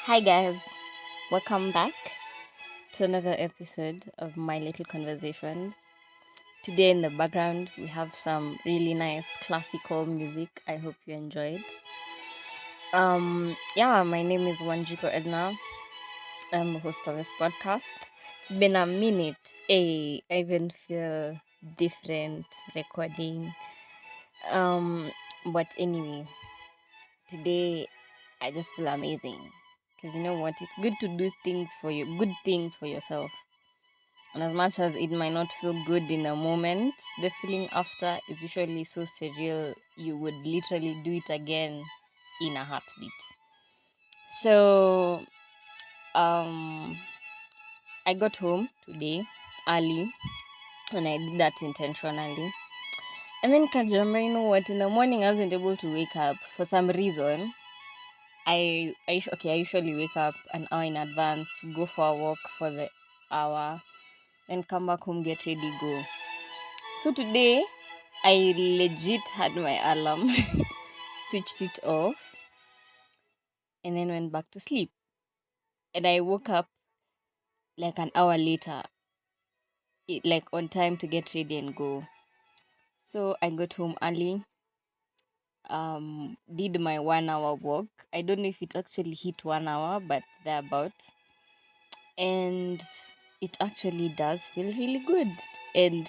Hi, guys. Welcome back to another episode of My Little Conversations. Today, in the background, we have some really nice classical music. I hope you enjoyed. My name is Wanjiko Edna. I'm the host of this podcast. It's been a minute. Hey, I even feel different recording. But anyway, today I just feel amazing because you know what? It's good to do things for you, good things for yourself. And as much as it might not feel good in a moment, the feeling after is usually so surreal you would literally do it again in a heartbeat. So I got home today early and I did that intentionally. And then Kajamra, you know what? In the morning I wasn't able to wake up for some reason. I usually wake up an hour in advance, go for a walk for the hour, then come back home, get ready, go. So today I legit had my alarm, switched it off, and then went back to sleep. And I woke up like an hour later, like on time to get ready and go. So I got home early, did my 1 hour walk. I don't know if it actually hit 1 hour, but thereabouts. And it actually does feel really good. And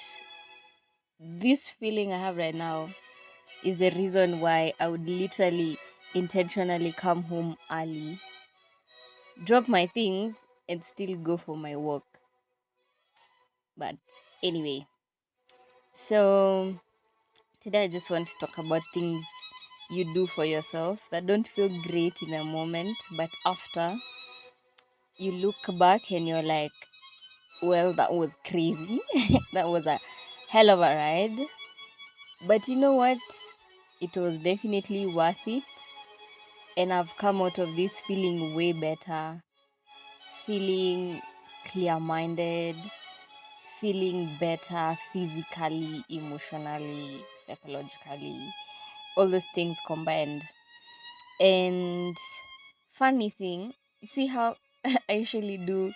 this feeling I have right now is the reason why I would literally intentionally come home early, drop my things, and still go for my walk. But anyway, so today I just want to talk about things you do for yourself that don't feel great in a moment, but after you look back and you're like, well, that was crazy. That was a hell of a ride. But you know what? It was definitely worth it. And I've come out of this feeling way better, feeling clear minded, feeling better physically, emotionally, psychologically, all those things combined. And funny thing, you see how I usually do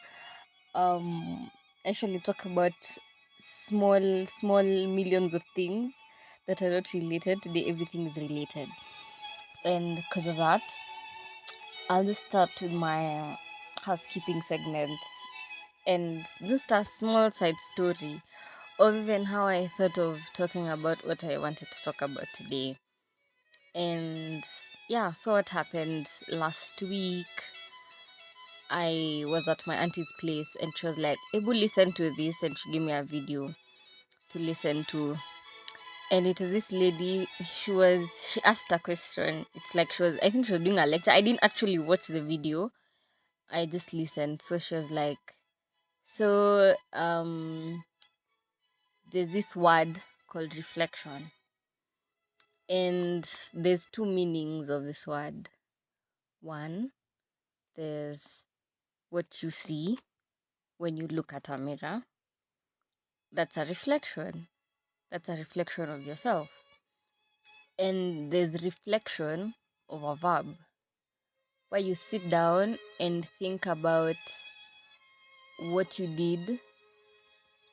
I usually talk about small millions of things that are not related. Today everything is related. And because of that, I'll just start with my housekeeping segment and just a small side story of even how I thought of talking about what I wanted to talk about today. And yeah, so what happened last week? I was at my auntie's place and she was like, Ebu, listen to this. And she gave me a video to listen to. And it was this lady, she asked a question. It's like I think she was doing a lecture. I didn't actually watch the video, I just listened. So she was like, so there's this word called reflection. And there's two meanings of this word. One, there's what you see when you look at a mirror. That's a reflection. That's a reflection of yourself. And there's reflection of a verb, where you sit down and think about what you did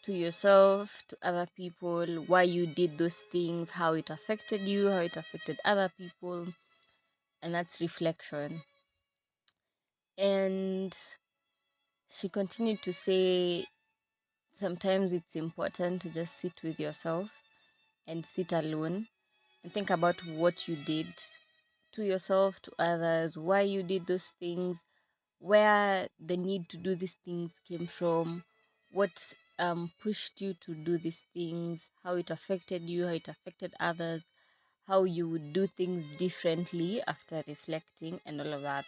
to yourself, to other people, why you did those things, how it affected you, how it affected other people. And that's reflection. And she continued to say sometimes it's important to just sit with yourself and sit alone and think about what you did to yourself, to others, why you did those things, where the need to do these things came from, what pushed you to do these things, how it affected you, how it affected others, how you would do things differently after reflecting, and all of that.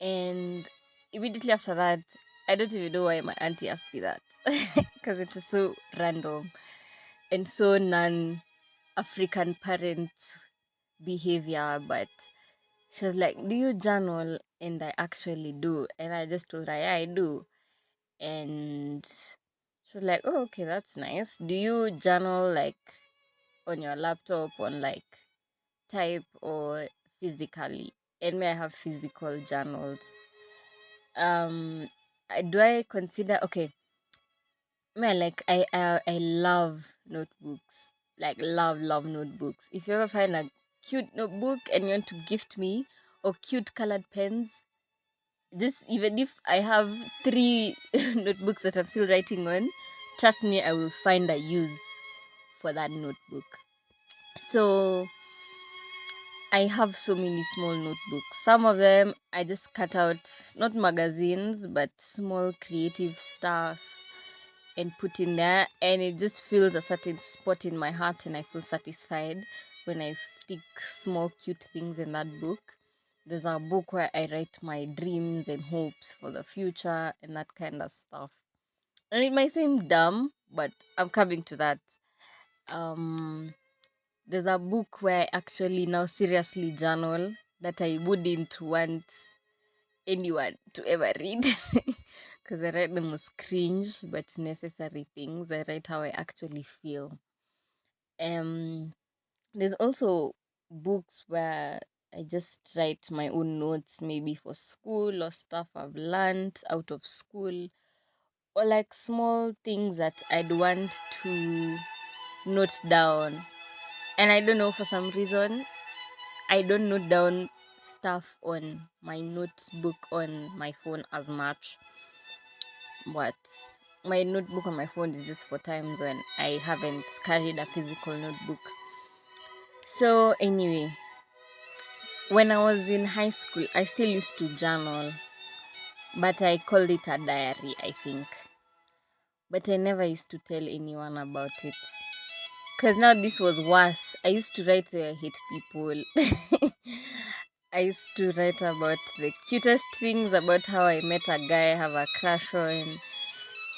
And immediately after that, I don't even know why my auntie asked me that because it was so random and so non African parent behavior. But she was like, do you journal? And I actually do. And I just told her, yeah, I do. And she was like, oh, okay, that's nice. Do you journal like on your laptop, on like type, or physically? And may I have physical journals? um do I consider, okay, man, like I love notebooks. Like love notebooks. If you ever find a cute notebook and you want to gift me, or cute colored pens, just even if I have three notebooks that I'm still writing on, trust me, I will find a use for that notebook. So I have so many small notebooks. Some of them I just cut out, not magazines, but small creative stuff and put in there, and it just fills a certain spot in my heart, and I feel satisfied when I stick small cute things in that book. There's a book where I write my dreams and hopes for the future and that kind of stuff. And it might seem dumb, but I'm coming to that. Um, there's a book where I actually now seriously journal that I wouldn't want anyone to ever read, because I write the most cringe but necessary things. I write how I actually feel. Um, there's also books where I just write my own notes, maybe for school or stuff I've learned out of school, or like small things that I'd want to note down. And I don't know, for some reason, I don't note down stuff on my notebook on my phone as much, but my notebook on my phone is just for times when I haven't carried a physical notebook. So, anyway, when I was in high school, I still used to journal, but I called it a diary, I think. But I never used to tell anyone about it. Because now this was worse. I used to write I hate people. I used to write about the cutest things, about how I met a guy I have a crush on,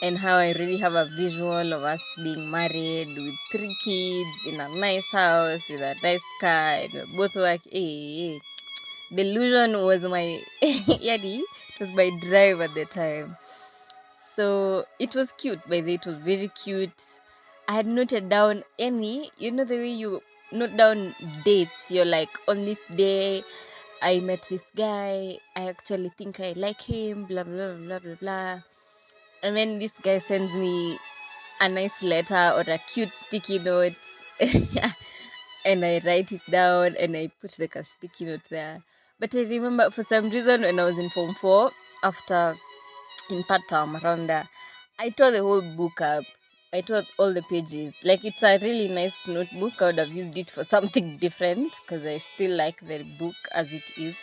and how I really have a visual of us being married with 3 kids in a nice house with a nice car, and we're both like, hey, delusion was my, yadi, it was my drive at the time. So it was cute, by the way, it was very cute. I had noted down the way you note down dates. You're like, on this day, I met this guy. I actually think I like him, blah, blah, blah, blah, blah. And then this guy sends me a nice letter or a cute sticky note. And I write it down and I put like a sticky note there. But I remember for some reason when I was in Form 4, after in third term around there, I tore the whole book up. I tore all the pages. Like, it's a really nice notebook. I would have used it for something different because I still like the book as it is.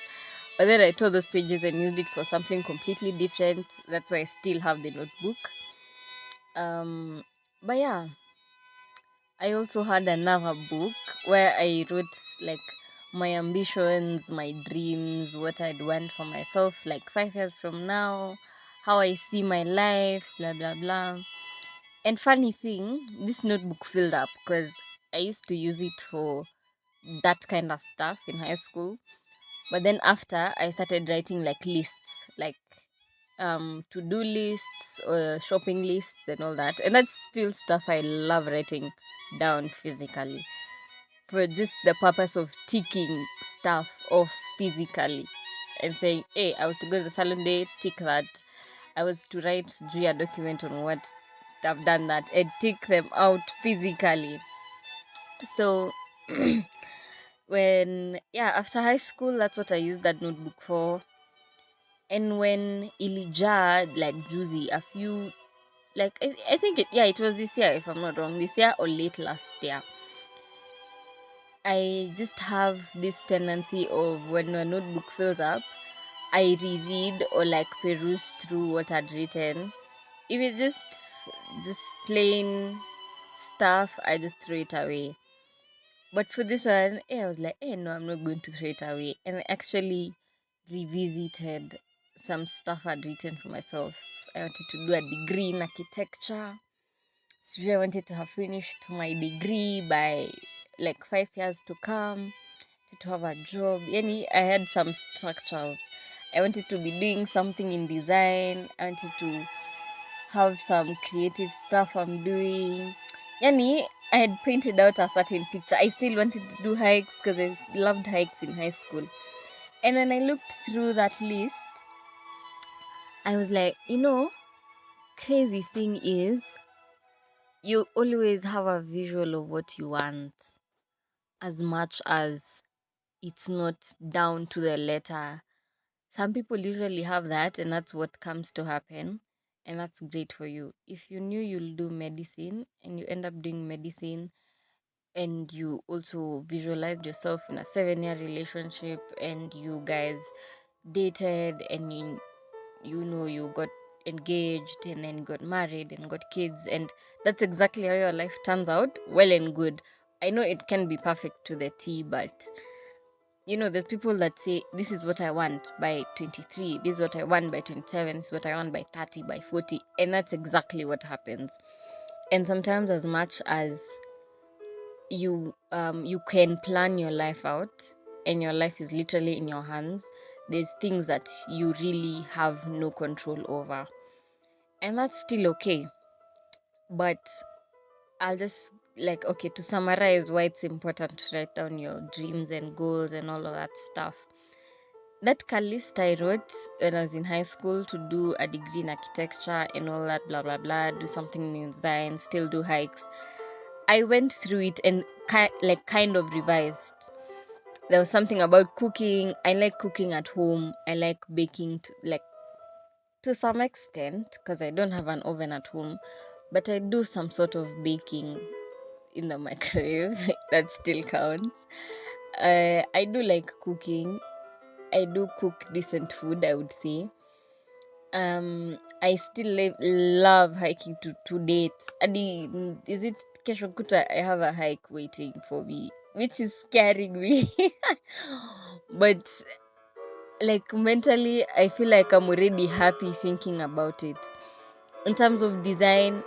But then I tore those pages and used it for something completely different. That's why I still have the notebook. But yeah, I also had another book where I wrote like my ambitions, my dreams, what I'd want for myself like 5 years from now, how I see my life, blah blah blah. And funny thing, this notebook filled up because I used to use it for that kind of stuff in high school. But then after, I started writing like lists, like to-do lists or shopping lists and all that. And that's still stuff I love writing down physically, for just the purpose of ticking stuff off physically and saying, hey, I was to go to the salon day, tick that. I was to write a document on what I've done, that, and tick them out physically. So after high school, that's what I used that notebook for. And when Elijah, like Juicy, a few, like I think it was this year, if I'm not wrong, this year or late last year. I just have this tendency of, when a notebook fills up, I reread or like peruse through what I'd written. If it's just plain stuff, I just throw it away. But for this one, I was like, no, I'm not going to throw it away. And I actually revisited some stuff I'd written for myself. I wanted to do a degree in architecture. So I wanted to have finished my degree by like 5 years to come, to have a job. I had some structures. I wanted to be doing something in design. I wanted to have some creative stuff I'm doing. I had painted out a certain picture. I still wanted to do hikes because I loved hikes in high school. And when I looked through that list, I was like, crazy thing is, you always have a visual of what you want, as much as it's not down to the letter. Some people usually have that, and that's what comes to happen, and that's great for you. If you knew you'll do medicine and you end up doing medicine, and you also visualized yourself in a 7-year relationship, and you guys dated, and you got engaged, and then got married and got kids, and that's exactly how your life turns out, well and good. I know it can be perfect to the T, but there's people that say, this is what I want by 23, this is what I want by 27, this is what I want by 30, by 40, and that's exactly what happens. And sometimes, as much as you can plan your life out, and your life is literally in your hands, there's things that you really have no control over, and that's still okay. But I'll just, like, okay, to summarize why it's important to write down your dreams and goals and all of that stuff. That list I wrote when I was in high school, to do a degree in architecture and all that, blah blah blah, do something in design, still do hikes. I went through it and kind of revised. There was something about cooking. I like cooking at home. I like baking to some extent, because I don't have an oven at home, but I do some sort of baking in the microwave. That still counts. I do like cooking. I do cook decent food, I would say. I still love hiking to date. Adi, is it kesho kuta? I have a hike waiting for me, which is scaring me. But like, mentally, I feel like I'm already happy thinking about it. In terms of design,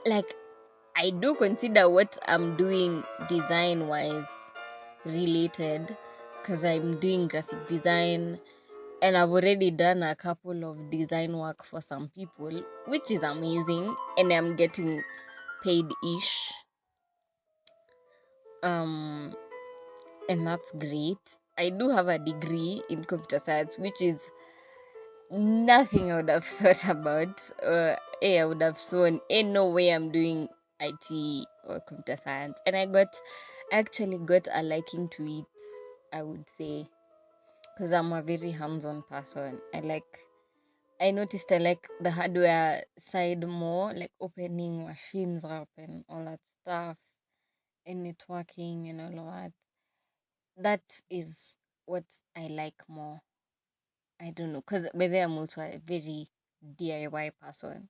like, I do consider what I'm doing design wise related, because I'm doing graphic design, and I've already done a couple of design work for some people, which is amazing, and I'm getting paid ish. Um, and that's great. I do have a degree in computer science, which is nothing I would have thought about. I would have sworn, ain't no way I'm doing IT or computer science. And I actually got a liking to it, I would say, because I'm a very hands-on person. I noticed I like the hardware side more, like opening machines up and all that stuff, and networking and all of that. That is what I like more. I don't know, because by the way, I'm also a very DIY person.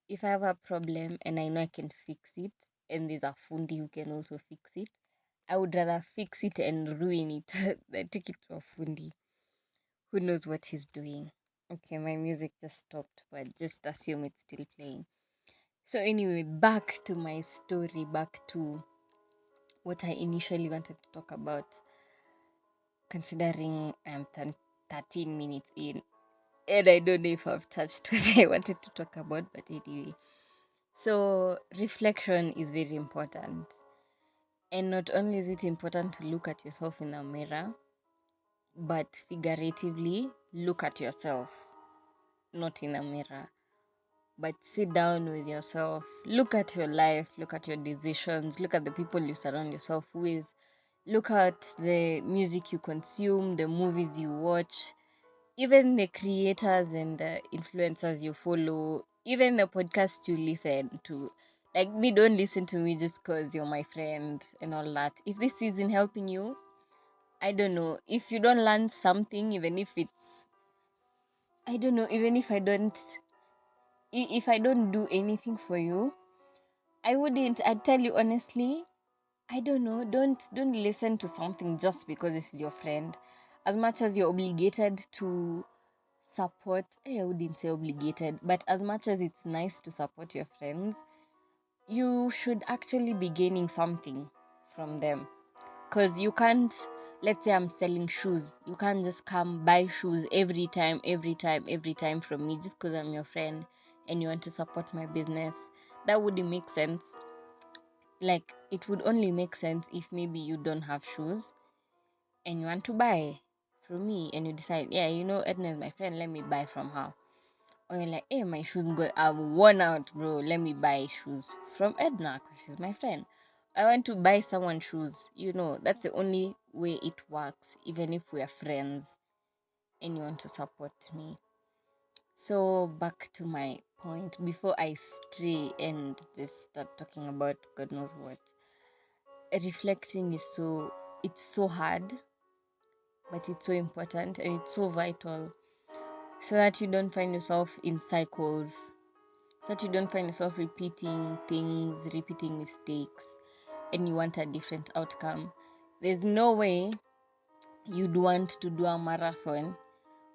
If I have a problem and I know I can fix it, and there's a fundi who can also fix it, I would rather fix it and ruin it than take it to a fundi who knows what he's doing. Okay, my music just stopped, but just assume it's still playing. So, anyway, back to my story, back to what I initially wanted to talk about, considering I'm 13 minutes in, and I don't know if I've touched what I wanted to talk about, but anyway. So, reflection is very important. And not only is it important to look at yourself in a mirror, but figuratively look at yourself, not in a mirror, but sit down with yourself, look at your life, look at your decisions, look at the people you surround yourself with, look at the music you consume, the movies you watch, even the creators and the influencers you follow, even the podcasts you listen to. Like me, don't listen to me just because you're my friend and all that. If this isn't helping you, I don't know. If you don't learn something, even if it's, I don't know, even if if I don't do anything for you, I'd tell you honestly, I don't know, don't listen to something just because this is your friend. As much as you're obligated to support, I wouldn't say obligated, but as much as it's nice to support your friends, you should actually be gaining something from them. Because you can't, let's say I'm selling shoes, you can't just come buy shoes every time from me just because I'm your friend and you want to support my business. That wouldn't make sense. Like, it would only make sense if maybe you don't have shoes and you want to buy from me, and you decide, yeah, Edna is my friend, let me buy from her. Or you're like, hey, my shoes are worn out, bro. Let me buy shoes from Edna, because she's my friend. I want to buy someone shoes. That's the only way it works, even if we are friends and you want to support me. So back to my point before I stray and just start talking about God knows what. Reflecting it's so hard, but it's so important and it's so vital, so that you don't find yourself in cycles, so that you don't find yourself repeating things, repeating mistakes, and you want a different outcome. There's no way you'd want to do a marathon,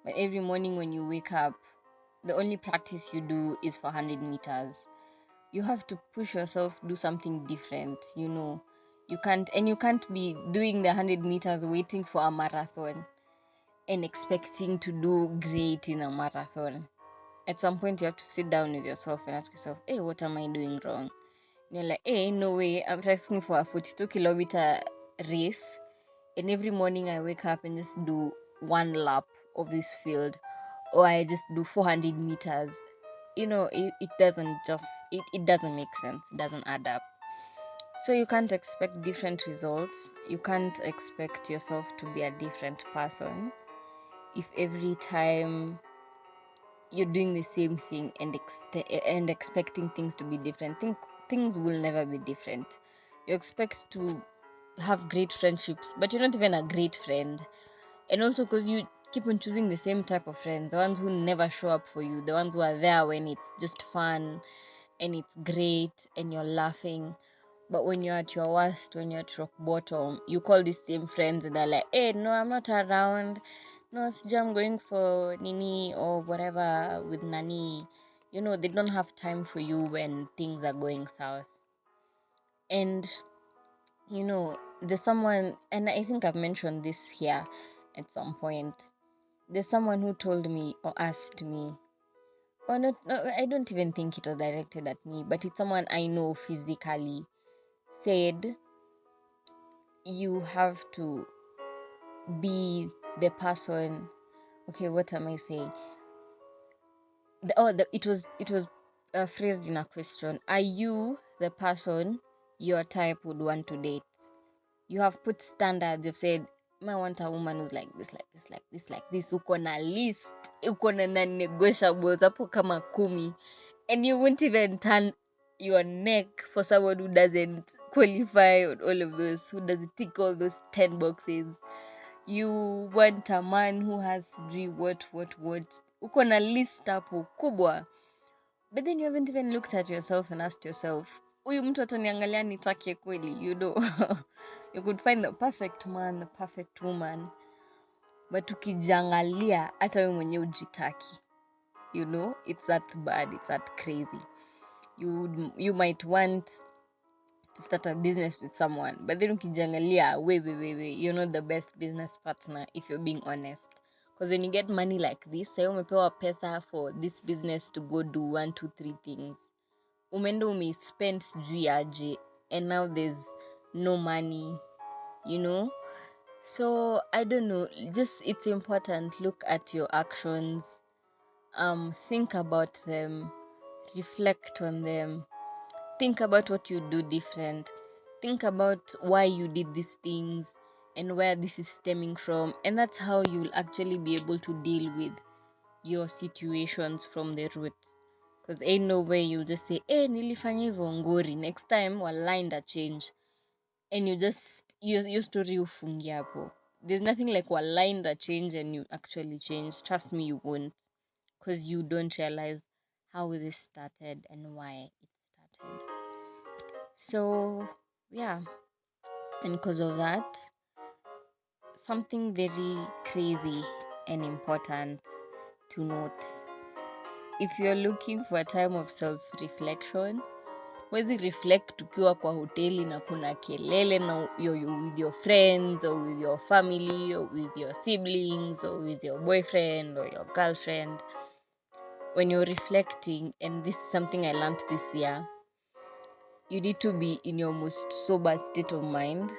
but every morning when you wake up, the only practice you do is for 100 meters. You have to push yourself, do something different. You can't be doing the 100 meters waiting for a marathon and expecting to do great in a marathon. At some point, you have to sit down with yourself and ask yourself, hey, what am I doing wrong? And you're like, hey, no way, I'm practicing for a 42-kilometer race, and every morning I wake up and just do one lap of this field, or I just do 400 meters. It doesn't make sense. It doesn't add up. So you can't expect different results. You can't expect yourself to be a different person if every time you're doing the same thing and expecting things to be different. Things will never be different. You expect to have great friendships, but you're not even a great friend. And also because you keep on choosing the same type of friends, the ones who never show up for you, the ones who are there when it's just fun and it's great and you're laughing. But when you're at your worst, when you're at rock bottom, you call these same friends and they're like, hey, no, I'm not around. No, sijui I'm going for Nini or whatever with Nani. They don't have time for you when things are going south. And, there's someone, and I think I've mentioned this here at some point. There's someone who told me or asked me, or not, no, I don't even think it was directed at me, but it's someone I know physically, said, you have to be the person. Okay, what am I saying? It was phrased in a question. Are you the person your type would want to date? You have put standards. You've said, I want a woman who's like this, like this, like this, like this. Uko na list, uko na non-negotiables hapo kama 10, and you won't even turn your neck for someone who doesn't qualify on all of those, who doesn't tick all those 10 boxes. You want a man who has what. Uko na list hapo kubwa. But then you haven't even looked at yourself and asked yourself, huyu mtu ataniangalia nitake kweli, You could find the perfect man, the perfect woman, but ukijangalia hata wewe mwenyewe ujitaki. It's that bad, it's that crazy. You might want to start a business with someone, but then ukijangalia, wait, you're not the best business partner if you're being honest. Because when you get money like this, say umepewa pesa for this business to go do 1, 2, 3 things. Umeenda umespend sijui aje, and now there's no money, So I don't know, just it's important. Look at your actions, think about them, reflect on them, think about what you do different, think about why you did these things and where this is stemming from, and that's how you'll actually be able to deal with your situations from the root. Because ain't no way you'll just say, hey, nilifanya hivyo ngori, next time wallahi nda change, and your story ufungia hapo. There's nothing like wallahi nda change and you actually change. Trust me, you won't, because you don't realize how this started and why it started. So yeah, and because of that, something very crazy and important to note: if you're looking for a time of self-reflection, huwezi reflect ukiwa kwa hoteli na kuna kelele na you're with your friends or with your family or with your siblings or with your boyfriend or your girlfriend. When you're reflecting, and this is something I learned this year, you need to be in your most sober state of mind.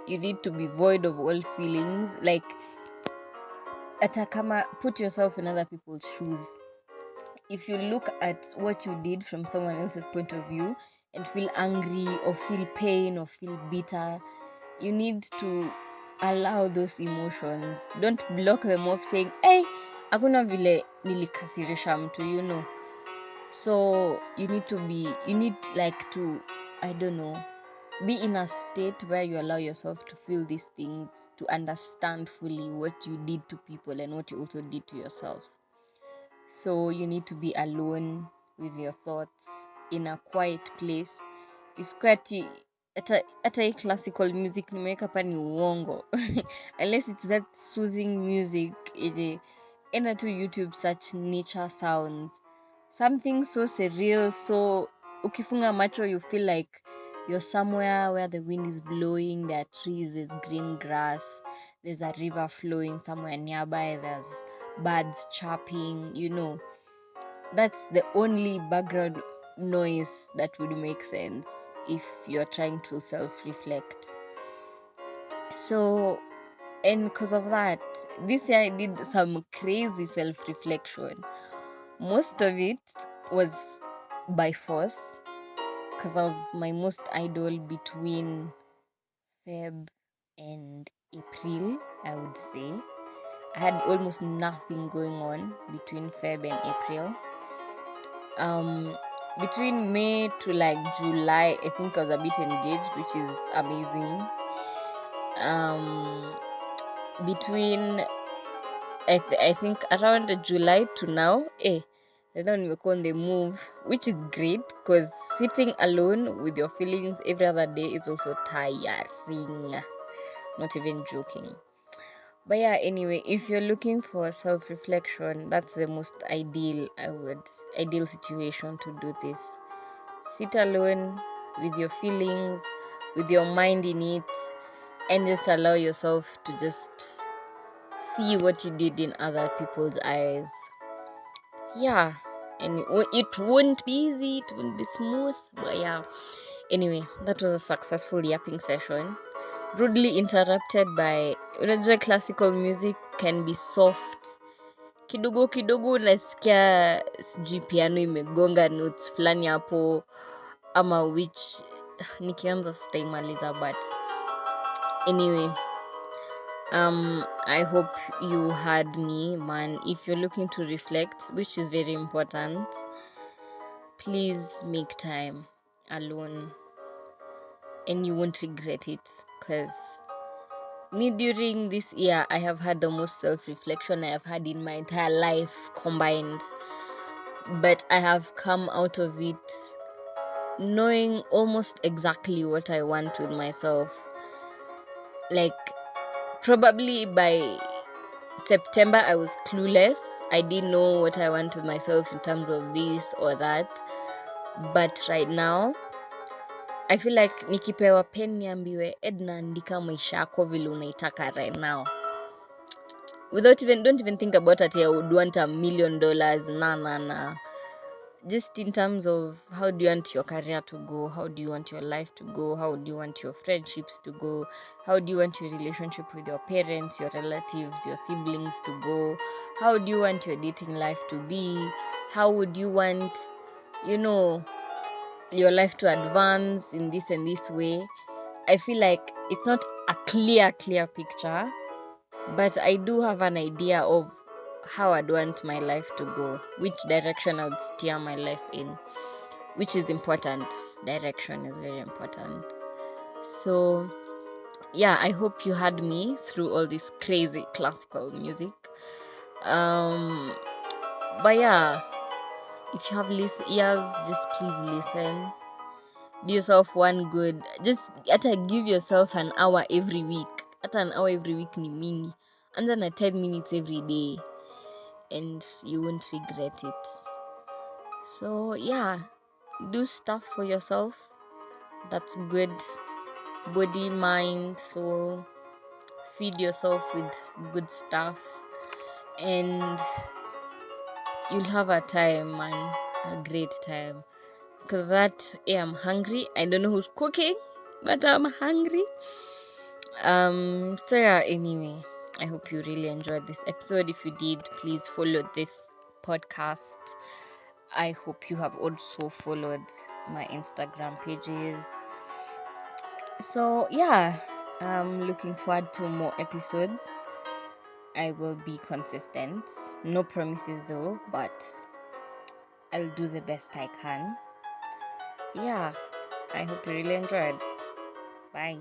You need to be void of all feelings. Like, atakama, put yourself in other people's shoes. if you look at what you did from someone else's point of view and feel angry or feel pain or feel bitter, you need to allow those emotions. Don't block them off saying, hey, hakuna vile nilikasirisha mtu, So you need like to, I don't know, be in a state where you allow yourself to feel these things, to understand fully what you did to people and what you also did to yourself. So you need to be alone with your thoughts in a quiet place. Isikwati hata hii classical music nimeweka hapa ni uongo. Unless it's that soothing music, enda to YouTube, search nature sounds, something so surreal. So ukifunga macho you feel like you're somewhere where the wind is blowing, there are trees, there's green grass, there's a river flowing somewhere nearby, there's birds chirping, That's the only background noise that would make sense if you're trying to self-reflect. So, and because of that, this year I did some crazy self-reflection. Most of it was by force, because I was my most idle between Feb and April, I would say. I had almost nothing going on between Feb and April. Between May to like July, I think I was a bit engaged, which is amazing. Between I think around July to now, I don't nimekuwa on the move, which is great because sitting alone with your feelings every other day is also tiring. Not even joking. But yeah, anyway, if you're looking for self-reflection, that's the most ideal situation to do this. Sit alone with your feelings, with your mind in it, and just allow yourself to just see what you did in other people's eyes. Yeah, and it won't be easy, it won't be smooth, but yeah. Anyway, that was a successful yapping session. Rudely interrupted by classical music can be soft. Kidogo kidogo unasikia sijui piano imegonga notes fulani hapo ama which nikianza sitaimaliza, but anyway, I hope you heard me, man. If you're looking to reflect, which is very important, please make time alone and you won't regret it, because me during this year I have had the most self-reflection I have had in my entire life combined, but I have come out of it knowing almost exactly what I want with myself. Like, probably by September I was clueless. I didn't know what I want with myself in terms of this or that, but right now I feel like nikipewa pen niambiwe Edna, andika maisha yako vile unaitaka right now, don't even think about it. I would want $1 million. Nah. Just in terms of how do you want your career to go, how do you want your life to go, how do you want your friendships to go, how do you want your relationship with your parents, your relatives, your siblings to go, how do you want your dating life to be, how would you want your life to advance in this and this way. I feel like it's not a clear picture, but I do have an idea of how I'd want my life to go, which direction I would steer my life in, which is important. Direction is very important. So yeah, I hope you had me through all this crazy classical music. But yeah, if you have ears, just please listen. Do yourself one good. Just give yourself an hour every week. An hour every week ni mingi. And then 10 minutes every day, and you won't regret it. So yeah, do stuff for yourself that's good. Body, mind, soul. Feed yourself with good stuff, and you'll have a time, man. A great time. Because of that, I'm hungry. I don't know who's cooking, but I'm hungry. So yeah, anyway, I hope you really enjoyed this episode. If you did, please follow this podcast I hope you have also followed my Instagram pages. So yeah, I'm looking forward to more episodes. I will be consistent. No promises though, but I'll do the best I can. Yeah, I hope you really enjoyed. Bye.